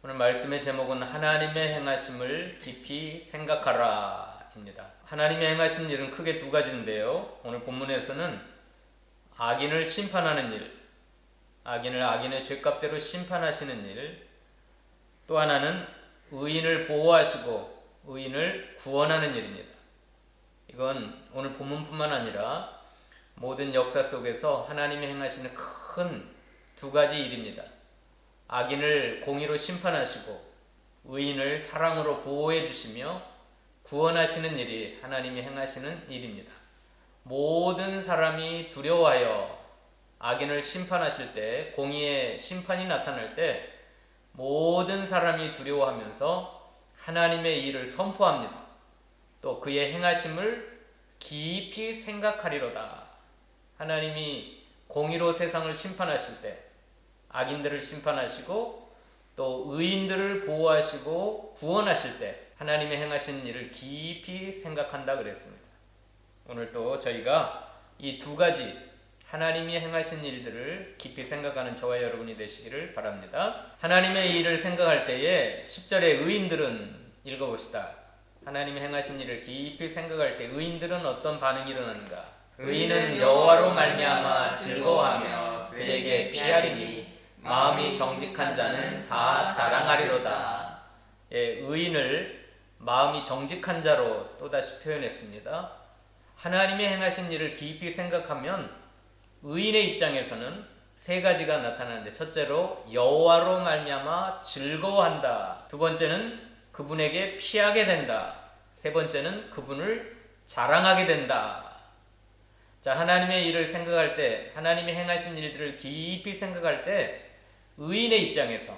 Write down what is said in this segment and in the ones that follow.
오늘 말씀의 제목은 하나님의 행하심을 깊이 생각하라 입니다. 하나님의 행하신 일은 크게 두 가지인데요. 오늘 본문에서는 악인을 심판하는 일, 악인을 악인의 죄값대로 심판하시는 일, 또 하나는 의인을 보호하시고 의인을 구원하는 일입니다. 이건 오늘 본문뿐만 아니라 모든 역사 속에서 하나님이 행하시는 큰 두 가지 일입니다. 악인을 공의로 심판하시고 의인을 사랑으로 보호해 주시며 구원하시는 일이 하나님이 행하시는 일입니다. 모든 사람이 두려워하여 악인을 심판하실 때, 공의의 심판이 나타날 때 모든 사람이 두려워하면서 하나님의 일을 선포합니다. 또 그의 행하심을 깊이 생각하리로다. 하나님이 공의로 세상을 심판하실 때 악인들을 심판하시고 또 의인들을 보호하시고 구원하실 때 하나님의 행하신 일을 깊이 생각한다 그랬습니다. 오늘 또 저희가 이 두 가지 하나님이 행하신 일들을 깊이 생각하는 저와 여러분이 되시기를 바랍니다. 하나님의 일을 생각할 때에 10절의 의인들은 읽어봅시다. 하나님이 행하신 일을 깊이 생각할 때 의인들은 어떤 반응이 일어나는가? 의인은 여호와로 말미암아 즐거워하며 그에게 피하리니 마음이 정직한 자는 다 자랑하리로다. 예, 의인을 마음이 정직한 자로 또다시 표현했습니다. 하나님이 행하신 일을 깊이 생각하면 의인의 입장에서는 세 가지가 나타나는데, 첫째로 여호와로 말미암아 즐거워한다. 두 번째는 그분에게 피하게 된다. 세 번째는 그분을 자랑하게 된다. 자, 하나님의 일을 생각할 때, 하나님이 행하신 일들을 깊이 생각할 때 의인의 입장에서,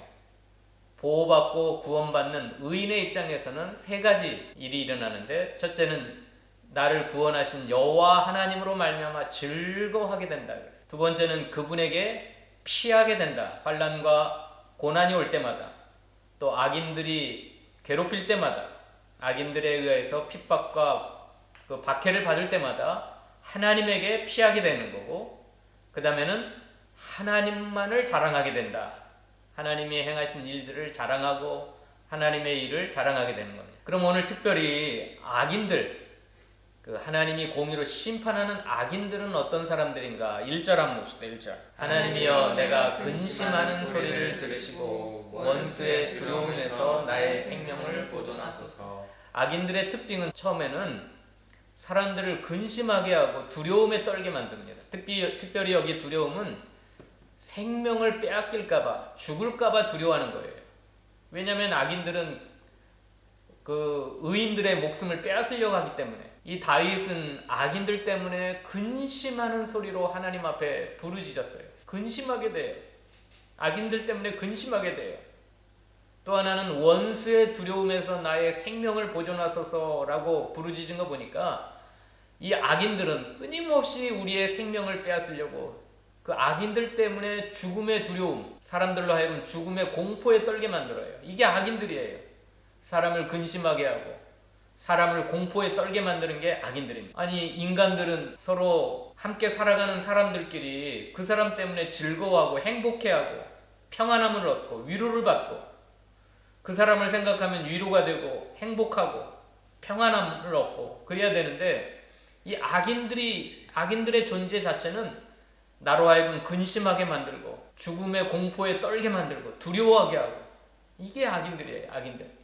보호받고 구원받는 의인의 입장에서는 세 가지 일이 일어나는데, 첫째는 나를 구원하신 여호와 하나님으로 말미암아 즐거워하게 된다. 두 번째는 그분에게 피하게 된다. 환난과 고난이 올 때마다, 또 악인들이 괴롭힐 때마다, 악인들에 의해서 핍박과 그 박해를 받을 때마다 하나님에게 피하게 되는 거고, 그 다음에는 하나님만을 자랑하게 된다. 하나님이 행하신 일들을 자랑하고 하나님의 일을 자랑하게 되는 겁니다. 그럼 오늘 특별히 악인들, 그 하나님이 공의로 심판하는 악인들은 어떤 사람들인가? 1절 한번 봅시다. 1절. 하나님이여, 내가 근심하는 소리를 들으시고 원수의 두려움에서 나의 생명을 보존하소서. 악인들의 특징은 처음에는 사람들을 근심하게 하고 두려움에 떨게 만듭니다. 특별히 여기 두려움은 생명을 빼앗길까봐, 죽을까봐 두려워하는 거예요. 왜냐하면 악인들은 그 의인들의 목숨을 빼앗으려고 하기 때문에. 이 다윗은 악인들 때문에 근심하는 소리로 하나님 앞에 부르짖었어요. 근심하게 돼요. 악인들 때문에 근심하게 돼요. 또 하나는 원수의 두려움에서 나의 생명을 보존하소서라고 부르짖은 거 보니까 이 악인들은 끊임없이 우리의 생명을 빼앗으려고, 그 악인들 때문에 죽음의 두려움, 사람들로 하여금 죽음의 공포에 떨게 만들어요. 이게 악인들이에요. 사람을 근심하게 하고 사람을 공포에 떨게 만드는 게 악인들입니다. 아니, 인간들은 서로 함께 살아가는 사람들끼리 그 사람 때문에 즐거워하고 행복해하고 평안함을 얻고 위로를 받고, 그 사람을 생각하면 위로가 되고 행복하고 평안함을 얻고 그래야 되는데, 이 악인들의 존재 자체는 나로 하여금 근심하게 만들고 죽음의 공포에 떨게 만들고 두려워하게 하고, 이게 악인들이에요. 악인들.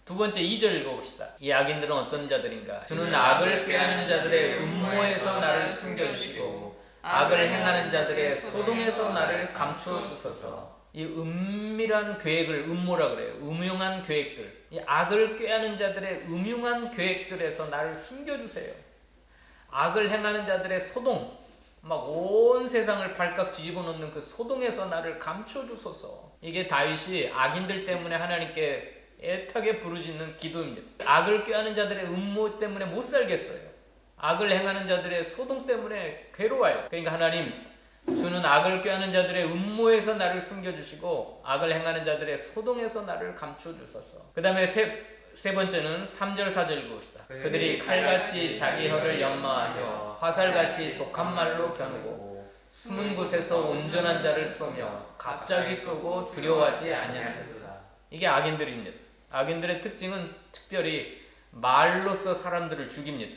두 번째 2절 읽어봅시다. 이 악인들은 어떤 자들인가? 주는 악을 꾀하는 자들의 음모에서 나를 숨겨주시고 악을 행하는 자들의 소동에서 나를 감추어 주소서. 이 은밀한 계획을 음모라 그래요. 음흉한 계획들, 이 악을 꾀하는 자들의 음흉한 계획들에서 나를 숨겨주세요. 악을 행하는 자들의 소동, 막 온 세상을 발칵 뒤집어 놓는 그 소동에서 나를 감춰 주소서. 이게 다윗이 악인들 때문에 하나님께 애타게 부르짖는 기도입니다. 악을 꾀하는 자들의 음모 때문에 못 살겠어요. 악을 행하는 자들의 소동 때문에 괴로워요. 그러니까 하나님, 주는 악을 꾀하는 자들의 음모에서 나를 숨겨주시고 악을 행하는 자들의 소동에서 나를 감춰주소서. 그 다음에 세 번째는 3절 4절 읽읍시다. 그들이 칼같이 자기 혀를 연마하며 화살같이 독한 말로 겨누고 숨은 곳에서 온전한 자를 쏘며 갑자기 쏘고 두려워하지 아니하리로다. 이게 악인들입니다. 악인들의 특징은 특별히 말로써 사람들을 죽입니다.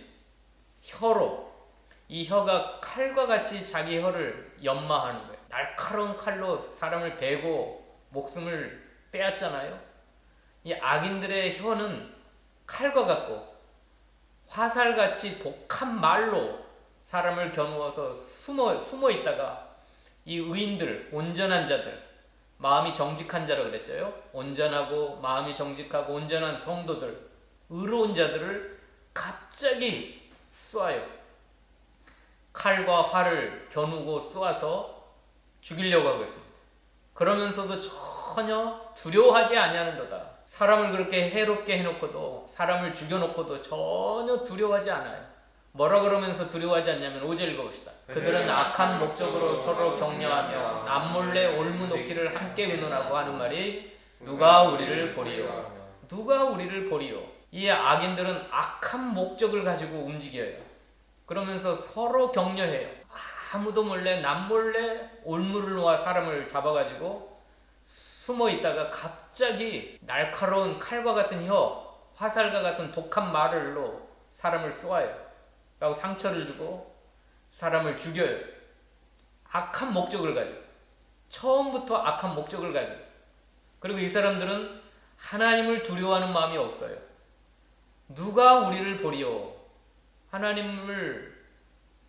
혀로. 이 혀가 칼과 같이 자기 혀를 연마하는 거예요. 날카로운 칼로 사람을 베고 목숨을 빼앗잖아요. 이 악인들의 혀는 칼과 같고 화살같이 독한 말로 사람을 겨누어서 숨어 있다가 이 의인들, 온전한 자들, 마음이 정직한 자라 그랬죠. 온전하고 마음이 정직하고 온전한 성도들, 의로운 자들을 갑자기 쏘아요. 칼과 활을 겨누고 쏘아서 죽이려고 하고 있습니다. 그러면서도 전혀 두려워하지 아니하는도다. 사람을 그렇게 해롭게 해놓고도, 사람을 죽여놓고도 전혀 두려워하지 않아요. 뭐라 그러면서 두려워하지 않냐면 5절 읽어봅시다. 그들은 악한 목적으로 서로 격려하며 남몰래 올무높기를 함께 의논하고 하는 말이 누가 우리를 보리요. 누가 우리를 보리요. 이 악인들은 악한 목적을 가지고 움직여요. 그러면서 서로 격려해요. 아무도 몰래 남몰래 올무를 놓아 사람을 잡아가지고 숨어 있다가 갑자기 날카로운 칼과 같은 혀, 화살과 같은 독한 말로 사람을 쏘아요. 라고 상처를 주고 사람을 죽여요. 악한 목적을 가지고. 처음부터 악한 목적을 가지고. 그리고 이 사람들은 하나님을 두려워하는 마음이 없어요. 누가 우리를 보리요. 하나님을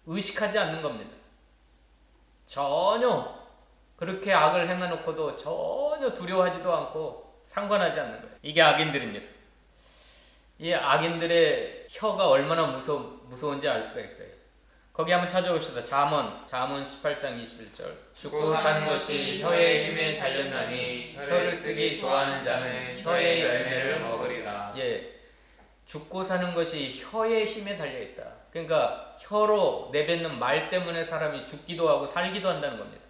의식하지 않는 겁니다. 전혀 그렇게 악을 행해놓고도 전혀 두려워하지도 않고 상관하지 않는 거예요. 이게 악인들입니다. 이 악인들의 혀가 얼마나 무서운지 알 수가 있어요. 거기 한번 찾아봅시다. 잠언 18장 21절. 죽고 사는 것이 혀의 힘에 달렸나니 혀를 쓰기 좋아하는 자는 혀의 열매를 먹으리라. 예, 죽고 사는 것이 혀의 힘에 달려있다. 그러니까 혀로 내뱉는 말 때문에 사람이 죽기도 하고 살기도 한다는 겁니다.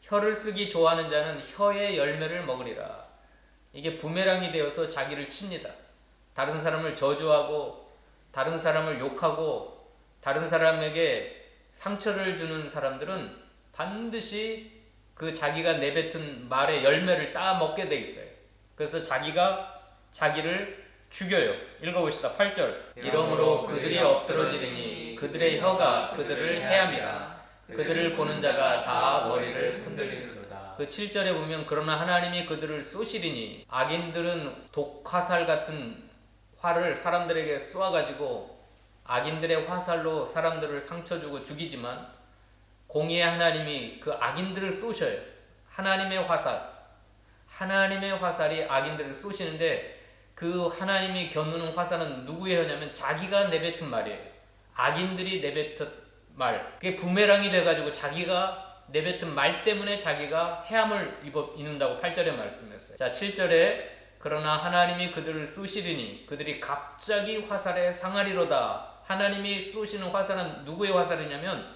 혀를 쓰기 좋아하는 자는 혀의 열매를 먹으리라. 이게 부메랑이 되어서 자기를 칩니다. 다른 사람을 저주하고 다른 사람을 욕하고 다른 사람에게 상처를 주는 사람들은 반드시 그 자기가 내뱉은 말의 열매를 따먹게 돼 있어요. 그래서 자기가 자기를 죽여요. 읽어봅시다. 8절. 이러므로 그들이 엎드러지리니 그들의 혀가 그들을 해함이라. 그들을 보는 자가 다 머리를 흔들리는도다. 그 7절에 보면 그러나 하나님이 그들을 쏘시리니 악인들은 독화살 같은 활을 사람들에게 쏘아가지고 악인들의 화살로 사람들을 상처주고 죽이지만 공의의 하나님이 그 악인들을 쏘셔요. 하나님의 화살이 악인들을 쏘시는데 그 하나님이 겨누는 화살은 누구의 혀냐면 자기가 내뱉은 말이에요. 악인들이 내뱉은 말. 그게 부메랑이 돼가지고 자기가 내뱉은 말 때문에 자기가 해함을 입는다고 8절에 말씀했어요. 자, 7절에 그러나 하나님이 그들을 쏘시리니 그들이 갑자기 화살에 상하리로다. 하나님이 쏘시는 화살은 누구의 화살이냐면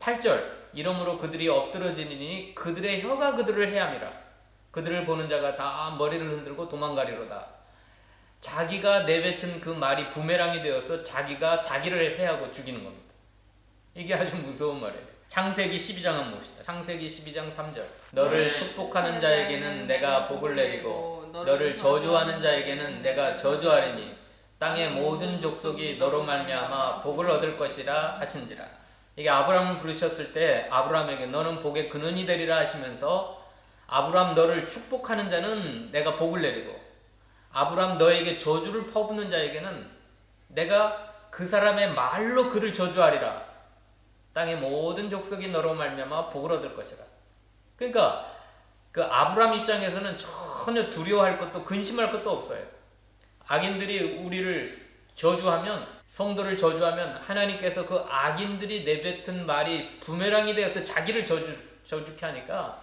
8절. 이러므로 그들이 엎드러지니 그들의 혀가 그들을 해함이라. 그들을 보는 자가 다 머리를 흔들고 도망가리로다. 자기가 내뱉은 그 말이 부메랑이 되어서 자기가 자기를 해하고 죽이는 겁니다. 이게 아주 무서운 말이에요. 창세기 12장 한번 봅시다. 창세기 12장 3절. 너를 축복하는 자에게는 내가 복을 내리고 너를 저주하는 자에게는 내가 저주하리니 땅의 모든 족속이 너로 말미암아 복을 얻을 것이라 하신지라. 이게 아브라함을 부르셨을 때 아브라함에게 너는 복의 근원이 되리라 하시면서 아브라함 너를 축복하는 자는 내가 복을 내리고 아브라함 너에게 저주를 퍼붓는 자에게는 내가 그 사람의 말로 그를 저주하리라. 땅의 모든 족속이 너로 말미암아 복을 얻을 것이라. 그러니까 그 아브라함 입장에서는 전혀 두려워할 것도 근심할 것도 없어요. 악인들이 우리를 저주하면, 성도를 저주하면 하나님께서 그 악인들이 내뱉은 말이 부메랑이 되어서 자기를 저주케 하니까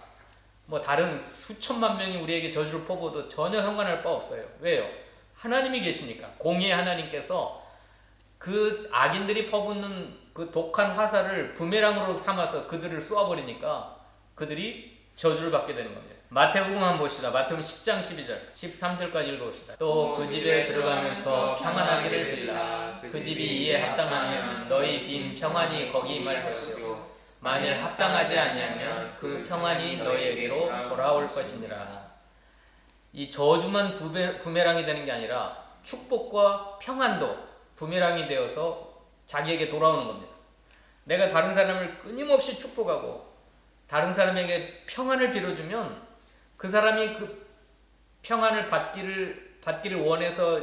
뭐 다른 수천만 명이 우리에게 저주를 퍼부어도 전혀 상관할 바 없어요. 왜요? 하나님이 계시니까. 공의의 하나님께서 그 악인들이 퍼붓는 그 독한 화살을 부메랑으로 삼아서 그들을 쏘아버리니까 그들이 저주를 받게 되는 겁니다. 마태복음 한번 봅시다. 마태복음 10장 12절 13절까지 읽어봅시다. 또 그 집에 들어가면서 평안하기를 빌라. 그 집이 이에 합당하면 너희 빈 평안이 거기 임할 것이요 만일 합당하지 않냐면 그 평안이 너희에게로 돌아올 것이니라. 이 저주만 부메랑이 되는 게 아니라 축복과 평안도 부메랑이 되어서 자기에게 돌아오는 겁니다. 내가 다른 사람을 끊임없이 축복하고 다른 사람에게 평안을 빌어주면 그 사람이 그 평안을 받기를 원해서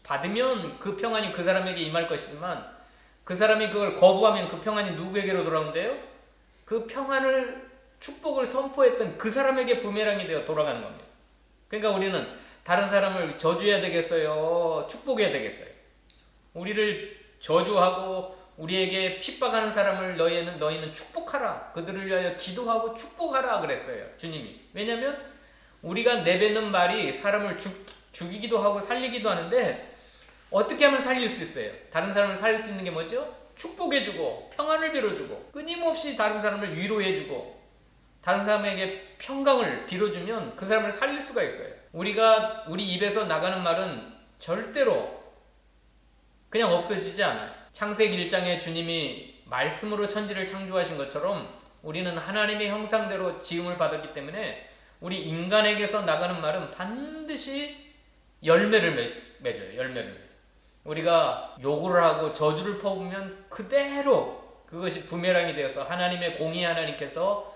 받으면 그 평안이 그 사람에게 임할 것이지만 그 사람이 그걸 거부하면 그 평안이 누구에게로 돌아온대요? 그 평안을 축복을 선포했던 그 사람에게 부메랑이 되어 돌아가는 겁니다. 그러니까 우리는 다른 사람을 저주해야 되겠어요? 축복해야 되겠어요? 우리를 저주하고 우리에게 핍박하는 사람을 너희는 축복하라. 그들을 위하여 기도하고 축복하라 그랬어요. 주님이. 왜냐하면 우리가 내뱉는 말이 사람을 죽이기도 하고 살리기도 하는데 어떻게 하면 살릴 수 있어요? 다른 사람을 살릴 수 있는 게 뭐죠? 축복해주고 평안을 빌어주고 끊임없이 다른 사람을 위로해주고 다른 사람에게 평강을 빌어주면 그 사람을 살릴 수가 있어요. 우리 입에서 나가는 말은 절대로 그냥 없어지지 않아요. 창세기 1장에 주님이 말씀으로 천지를 창조하신 것처럼 우리는 하나님의 형상대로 지음을 받았기 때문에 우리 인간에게서 나가는 말은 반드시 열매를 맺어요. 열매를 맺어요. 우리가 요구를 하고 저주를 퍼부으면 그대로 그것이 부메랑이 되어서 하나님의 공의 하나님께서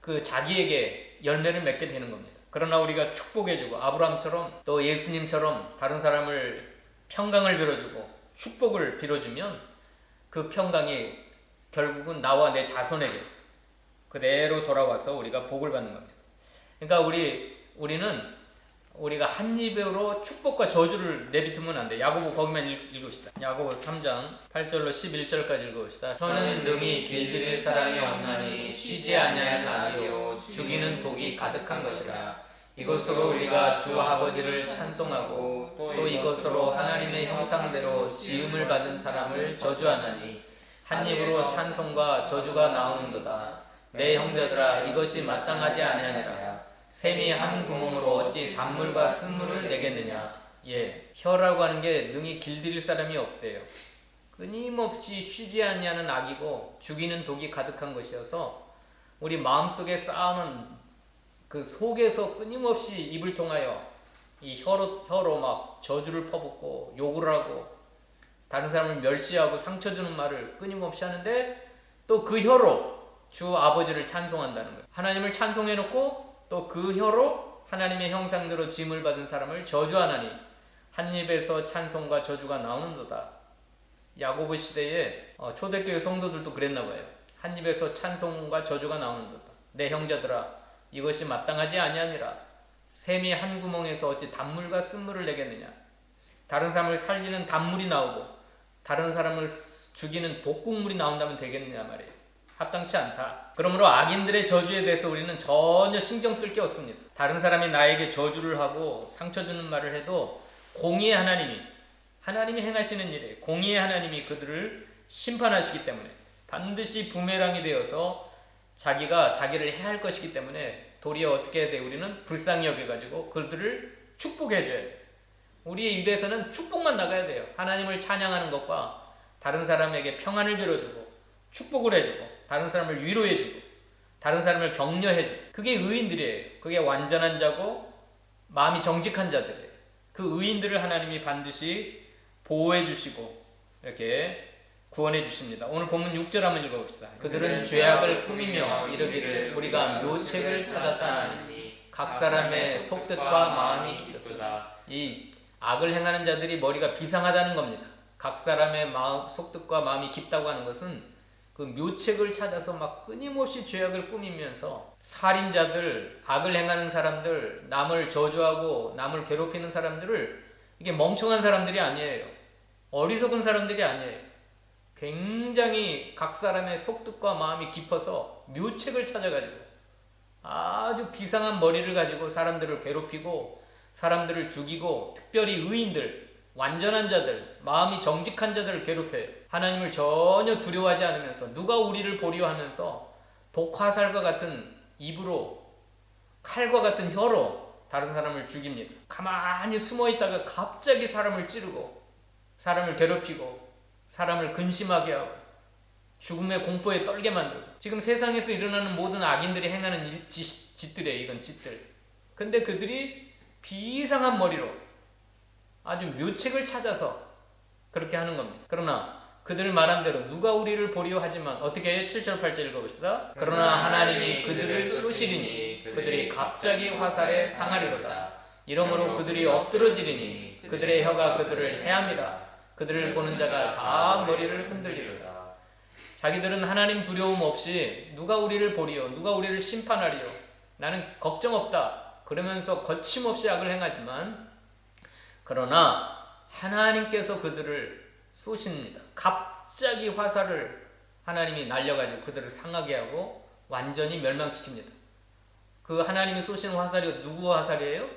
그 자기에게 열매를 맺게 되는 겁니다. 그러나 우리가 축복해주고 아브라함처럼 또 예수님처럼 다른 사람을 평강을 빌어주고 축복을 빌어주면 그 평강이 결국은 나와 내 자손에게 그대로 돌아와서 우리가 복을 받는 겁니다. 그러니까 우리가 한 입으로 축복과 저주를 내비두면 안 돼. 야고보 거기만 읽읍시다. 야고보 3장 8절로 11절까지 읽읍시다. 저는 능히 길들일 사람이 없나니 쉬지 아니하는 악이요 죽이는 독이 가득한 것이라. 이것으로 우리가 주 아버지를 찬송하고 또 이것으로 하나님의 형상대로 지음을 받은 사람을 저주하나니 한 입으로 찬송과 저주가 나오는도다. 내 형제들아 이것이 마땅하지 아니하니라. 샘이 한 구멍으로 어찌 단물과 쓴물을 내겠느냐. 혀라고 하는 게 능히 길들일 사람이 없대요. 끊임없이 쉬지 아니하는 악이고 죽이는 독이 가득한 것이어서 우리 마음속에 쌓아놓은 그 속에서 끊임없이 입을 통하여 이 혀로 막 저주를 퍼붓고 욕을 하고 다른 사람을 멸시하고 상처 주는 말을 끊임없이 하는데 또 그 혀로 주 아버지를 찬송한다는 거예요. 하나님을 찬송해 놓고 또 그 혀로 하나님의 형상대로 짐을 받은 사람을 저주하나니 한 입에서 찬송과 저주가 나오는도다. 야고보 시대에 초대교회 성도들도 그랬나 봐요. 한 입에서 찬송과 저주가 나오는도다. 내 형제들아 이것이 마땅하지 아니하니라. 샘이 한 구멍에서 어찌 단물과 쓴물을 내겠느냐. 다른 사람을 살리는 단물이 나오고 다른 사람을 죽이는 독국물이 나온다면 되겠느냐 말이에요. 합당치 않다. 그러므로 악인들의 저주에 대해서 우리는 전혀 신경 쓸 게 없습니다. 다른 사람이 나에게 저주를 하고 상처 주는 말을 해도 공의의 하나님이 행하시는 일에 공의의 하나님이 그들을 심판하시기 때문에 반드시 부메랑이 되어서 자기가 자기를 해할 것이기 때문에 도리어 어떻게 해야 돼? 우리는 불쌍히 여겨가지고 그들을 축복해줘야 돼. 우리의 입에서는 축복만 나가야 돼요. 하나님을 찬양하는 것과 다른 사람에게 평안을 빌어주고 축복을 해주고 다른 사람을 위로해주고 다른 사람을 격려해주고 그게 의인들이에요. 그게 완전한 자고 마음이 정직한 자들이에요. 그 의인들을 하나님이 반드시 보호해 주시고 이렇게 구원해 주십니다. 오늘 본문 6절 한번 읽어봅시다. 그들은 죄악을 꾸미며 이르기를 우리가 묘책을 찾았다 하니 각 사람의 속뜻과 마음이 깊도다. 이 악을 행하는 자들이 머리가 비상하다는 겁니다. 각 사람의 속뜻과 마음이 깊다고 하는 것은 그 묘책을 찾아서 막 끊임없이 죄악을 꾸미면서 살인자들, 악을 행하는 사람들, 남을 저주하고 남을 괴롭히는 사람들을 이게 멍청한 사람들이 아니에요. 어리석은 사람들이 아니에요. 굉장히 각 사람의 속뜻과 마음이 깊어서 묘책을 찾아가지고 아주 비상한 머리를 가지고 사람들을 괴롭히고 사람들을 죽이고 특별히 의인들, 완전한 자들, 마음이 정직한 자들을 괴롭혀요. 하나님을 전혀 두려워하지 않으면서 누가 우리를 보려 하면서 독화살과 같은 입으로 칼과 같은 혀로 다른 사람을 죽입니다. 가만히 숨어있다가 갑자기 사람을 찌르고 사람을 괴롭히고 사람을 근심하게 하고 죽음의 공포에 떨게 만들고 지금 세상에서 일어나는 모든 악인들이 행하는 짓들이에요. 이건 짓들. 근데 그들이 비상한 머리로 아주 묘책을 찾아서 그렇게 하는 겁니다. 그러나 그들 말한 대로 누가 우리를 보리오 하지만 어떻게 해요? 7절 8절 읽어봅시다. 그러나 하나님이 그들을 쏘시리니 그들이 갑자기 화살에 상하리로다. 이러므로 그들이 엎드러지리니 그들의 혀가 그들을 해함이라. 그들을 보는 자가 다 머리를 흔들리로다. 자기들은 하나님 두려움 없이 누가 우리를 보리오, 누가 우리를 심판하리오, 나는 걱정 없다 그러면서 거침없이 악을 행하지만, 그러나 하나님께서 그들을 쏘십니다. 갑자기 화살을 하나님이 날려가지고 그들을 상하게 하고 완전히 멸망시킵니다. 그 하나님이 쏘시는 화살이 누구 화살이에요?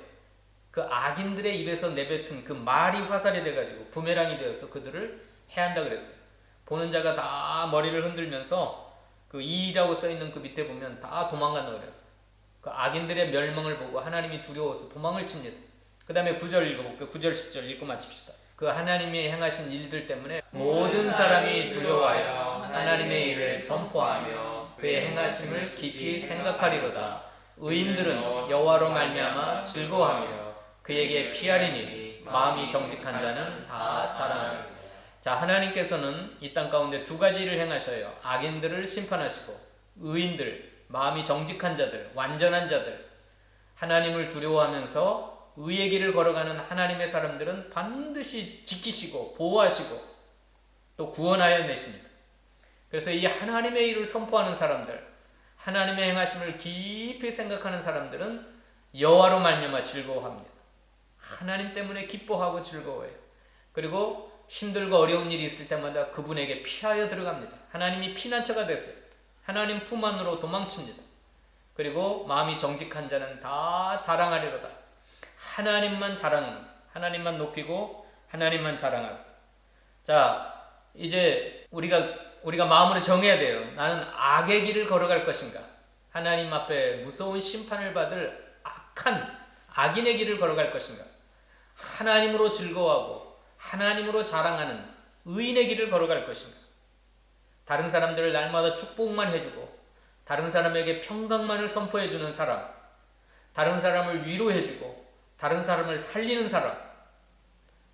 그 악인들의 입에서 내뱉은 그 말이 화살이 돼가지고 부메랑이 되어서 그들을 해한다 그랬어요. 보는 자가 다 머리를 흔들면서 그 이라고 써있는 그 밑에 보면 다 도망간다 그랬어요. 그 악인들의 멸망을 보고 하나님이 두려워서 도망을 칩니다. 그 다음에 9절 읽어볼게요. 9절 10절 읽고 마칩시다. 그 하나님이 행하신 일들 때문에 모든 사람이 두려워하여 하나님의 일을 선포하며 그의 행하심을 깊이 생각하리로다. 의인들은 여호와로 말미암아 즐거워하며 그에게 피하리니 마음이 정직한 자는 다 자라나리라. 자, 하나님께서는 이 땅 가운데 두 가지 일을 행하셔요. 악인들을 심판하시고 의인들, 마음이 정직한 자들, 완전한 자들, 하나님을 두려워하면서 의의 길을 걸어가는 하나님의 사람들은 반드시 지키시고 보호하시고 또 구원하여 내십니다. 그래서 이 하나님의 일을 선포하는 사람들, 하나님의 행하심을 깊이 생각하는 사람들은 여호와로 말미암아 즐거워합니다. 하나님 때문에 기뻐하고 즐거워해요. 그리고 힘들고 어려운 일이 있을 때마다 그분에게 피하여 들어갑니다. 하나님이 피난처가 됐어요. 하나님 품 안으로 도망칩니다. 그리고 마음이 정직한 자는 다 자랑하리로다. 하나님만 자랑하는, 하나님만 높이고 하나님만 자랑하고. 자, 이제 우리가 마음으로 정해야 돼요. 나는 악의 길을 걸어갈 것인가, 하나님 앞에 무서운 심판을 받을 악한 악인의 길을 걸어갈 것인가, 하나님으로 즐거워하고 하나님으로 자랑하는 의인의 길을 걸어갈 것인가. 다른 사람들을 날마다 축복만 해주고 다른 사람에게 평강만을 선포해주는 사람, 다른 사람을 위로해주고 다른 사람을 살리는 사람,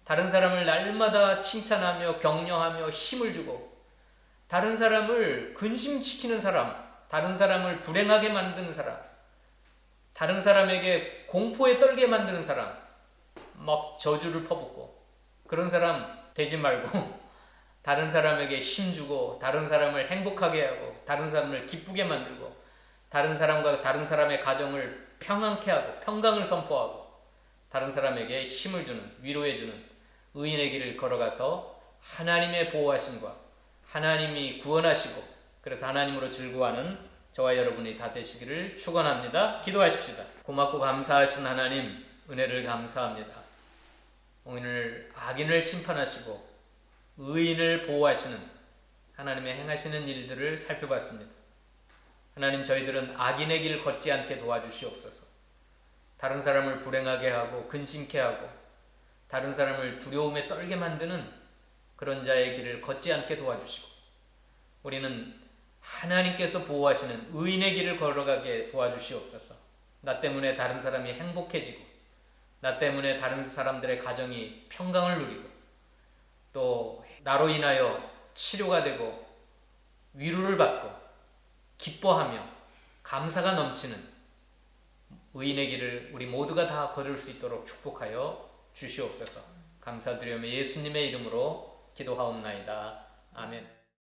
다른 사람을 날마다 칭찬하며 격려하며 힘을 주고 다른 사람을 근심시키는 사람, 다른 사람을 불행하게 만드는 사람, 다른 사람에게 공포에 떨게 만드는 사람, 막 저주를 퍼붓고 그런 사람 되지 말고 다른 사람에게 힘주고 다른 사람을 행복하게 하고 다른 사람을 기쁘게 만들고 다른 사람과 다른 사람의 가정을 평안케 하고 평강을 선포하고 다른 사람에게 힘을 주는, 위로해주는 의인의 길을 걸어가서 하나님의 보호하심과 하나님이 구원하시고 그래서 하나님으로 즐거워하는 저와 여러분이 다 되시기를 축원합니다. 기도하십시다. 고맙고 감사하신 하나님, 은혜를 감사합니다. 오늘 악인을 심판하시고 의인을 보호하시는 하나님의 행하시는 일들을 살펴봤습니다. 하나님, 저희들은 악인의 길을 걷지 않게 도와주시옵소서. 다른 사람을 불행하게 하고 근심케 하고 다른 사람을 두려움에 떨게 만드는 그런 자의 길을 걷지 않게 도와주시고 우리는 하나님께서 보호하시는 의인의 길을 걸어가게 도와주시옵소서. 나 때문에 다른 사람이 행복해지고 나 때문에 다른 사람들의 가정이 평강을 누리고 또 나로 인하여 치료가 되고 위로를 받고 기뻐하며 감사가 넘치는 의인의 길을 우리 모두가 다 걸을 수 있도록 축복하여 주시옵소서. 감사드리며 예수님의 이름으로 기도하옵나이다. 아멘.